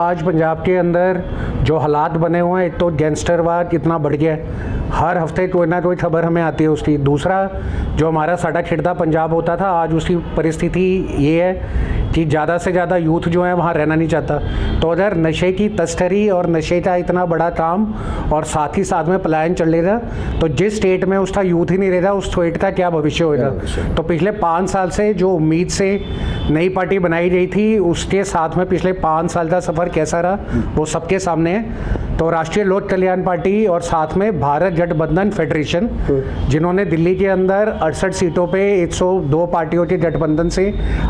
आज पंजाब के अंदर जो हालात बने हुए हैं, एक तो गैंगस्टरवाद इतना बढ़ गया है, हर हफ्ते कोई ना कोई खबर हमें आती है उसकी। दूसरा, जो हमारा साड़ा खिड़ता पंजाब होता था, आज उसकी परिस्थिति ये है कि ज़्यादा से ज़्यादा यूथ जो है वहाँ रहना नहीं चाहता। तो अगर नशे की तस्करी और नशे का इतना बड़ा काम और साथ ही साथ में पलायन चल रहा, तो जिस स्टेट में उसका यूथ ही नहीं रहता, उस स्टेट का क्या भविष्य होगा। तो पिछले 5 साल से जो उम्मीद से नई पार्टी बनाई गई थी, उसके साथ में पिछले 5 साल का सफ़र कैसा रहा वो सबके सामने है। तो राष्ट्रीय लोक कल्याण पार्टी और साथ में भारत गठबंधन फेडरेशन, जिन्होंने दिल्ली के अंदर 68 सीटों पे 102 पार्टियों के गठबंधन से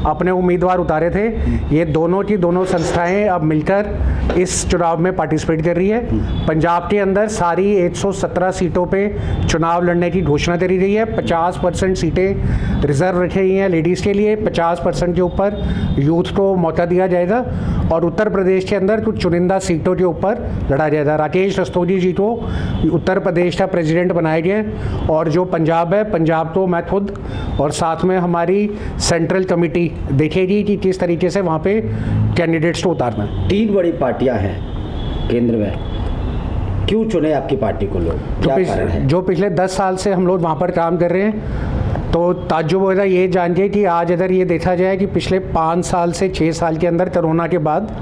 अपने उम्मीदवार उतारे थे, ये दोनों की दोनों संस्थाएं अब मिलकर इस चुनाव में पार्टिसिपेट कर रही है। पंजाब के अंदर सारी 117 सीटों पे चुनाव लड़ने की घोषणा करी गई है। 50% सीटें रिजर्व रखी गई हैं लेडीज़ के लिए, 50% के ऊपर यूथ को मौका दिया जाएगा और उत्तर प्रदेश के अंदर कुछ चुनिंदा सीटों के ऊपर लड़ा जाएगा। राकेश रस्तोगी जी को उत्तर प्रदेश का प्रेसिडेंट बनाया गया और जो पंजाब है, पंजाब तो मैं खुद और साथ में हमारी सेंट्रल कमेटी देखेगी कि किस तरीके से वहाँ पे कैंडिडेट्स को उतारना है। 3 बड़ी पार्टियां हैं केंद्र में, क्यों चुने आपकी पार्टी को लोग, क्या कारण है? जो पिछले 10 साल से हम लोग वहाँ पर काम कर रहे हैं, तो ताज्जुब होगा ये जान के कि आज अगर ये देखा जाए कि पिछले 5 साल से 6 साल के अंदर कोरोना के बाद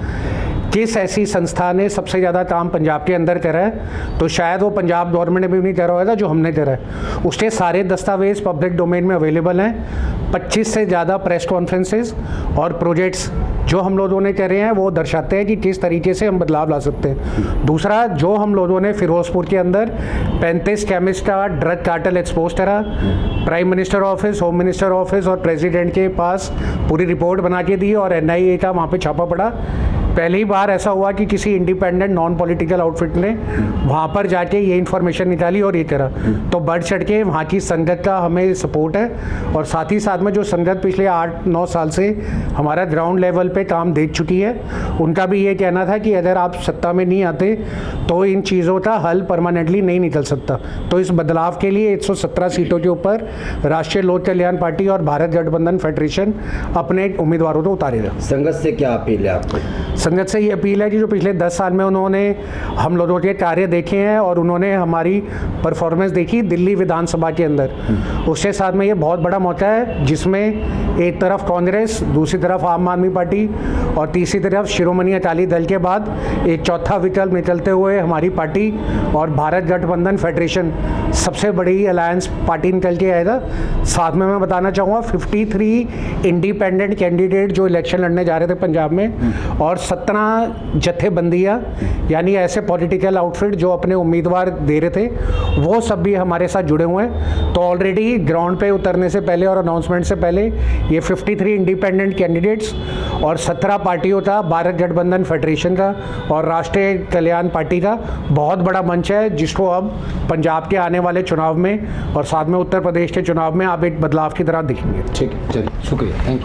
किस ऐसी संस्था ने सबसे ज़्यादा काम पंजाब के अंदर करा है, तो शायद वो पंजाब गवर्नमेंट ने भी नहीं करा होगा जो हमने करा है। उसके सारे दस्तावेज पब्लिक डोमेन में अवेलेबल हैं। 25 से ज़्यादा प्रेस कॉन्फ्रेंसेस और प्रोजेक्ट्स जो हम लोगों ने करे हैं वो दर्शाते हैं कि किस तरीके से हम बदलाव ला सकते हैं। दूसरा, जो हम लोगों ने फिरोजपुर के अंदर 35 केमिस्ट का ड्रग कार्टेल एक्सपोज करा, prime minister office, home minister office और प्रेसिडेंट के पास पूरी रिपोर्ट बना के दी और NIA का वहाँ पे छापा पड़ा। पहली बार ऐसा हुआ कि किसी इंडिपेंडेंट नॉन पॉलिटिकल आउटफिट ने वहाँ पर जाके ये इन्फॉर्मेशन निकाली और ये करा। तो बढ़ चढ़ के वहाँ की संगत का हमें सपोर्ट है और साथ ही साथ में जो संगत पिछले 8-9 साल से हमारा ग्राउंड लेवल पे काम देख चुकी है, उनका भी ये कहना था कि अगर आप सत्ता में नहीं आते तो इन चीज़ों का हल परमानेंटली नहीं निकल सकता। तो इस बदलाव के लिए 117 सीटों के ऊपर राष्ट्रीय लोक कल्याण पार्टी और भारत गठबंधन फेडरेशन अपने उम्मीदवारों को उतारेगा। संगत से क्या अपील है आपको? संगत से ये अपील है कि जो पिछले 10 साल में उन्होंने हम लोगों के कार्य देखे हैं और उन्होंने हमारी परफॉर्मेंस देखी दिल्ली विधानसभा के अंदर, उसके साथ में ये बहुत बड़ा मौका है जिसमें एक तरफ कांग्रेस, दूसरी तरफ आम आदमी पार्टी और तीसरी तरफ शिरोमणि अकाली दल के बाद एक चौथा विकल्प निकलते हुए हमारी पार्टी और भारत गठबंधन फेडरेशन सबसे बड़ी अलायंस पार्टी निकल के आएगा। साथ में मैं बताना चाहूँगा 53 इंडिपेंडेंट कैंडिडेट जो इलेक्शन लड़ने जा रहे थे पंजाब में और 17 जत्थेबंदियाँ यानी ऐसे पॉलिटिकल आउटफिट जो अपने उम्मीदवार दे रहे थे, वो सब भी हमारे साथ जुड़े हुए हैं। तो ऑलरेडी ग्राउंड पे उतरने से पहले और अनाउंसमेंट से पहले ये 53 इंडिपेंडेंट कैंडिडेट्स और 17 पार्टियों का, भारत गठबंधन फेडरेशन का और राष्ट्रीय कल्याण पार्टी का बहुत बड़ा मंच है जिसको अब पंजाब के आने वाले चुनाव में और साथ में उत्तर प्रदेश के चुनाव में आप एक बदलाव की तरह दिखेंगे। ठीक है, चलिए, शुक्रिया, थैंक यू।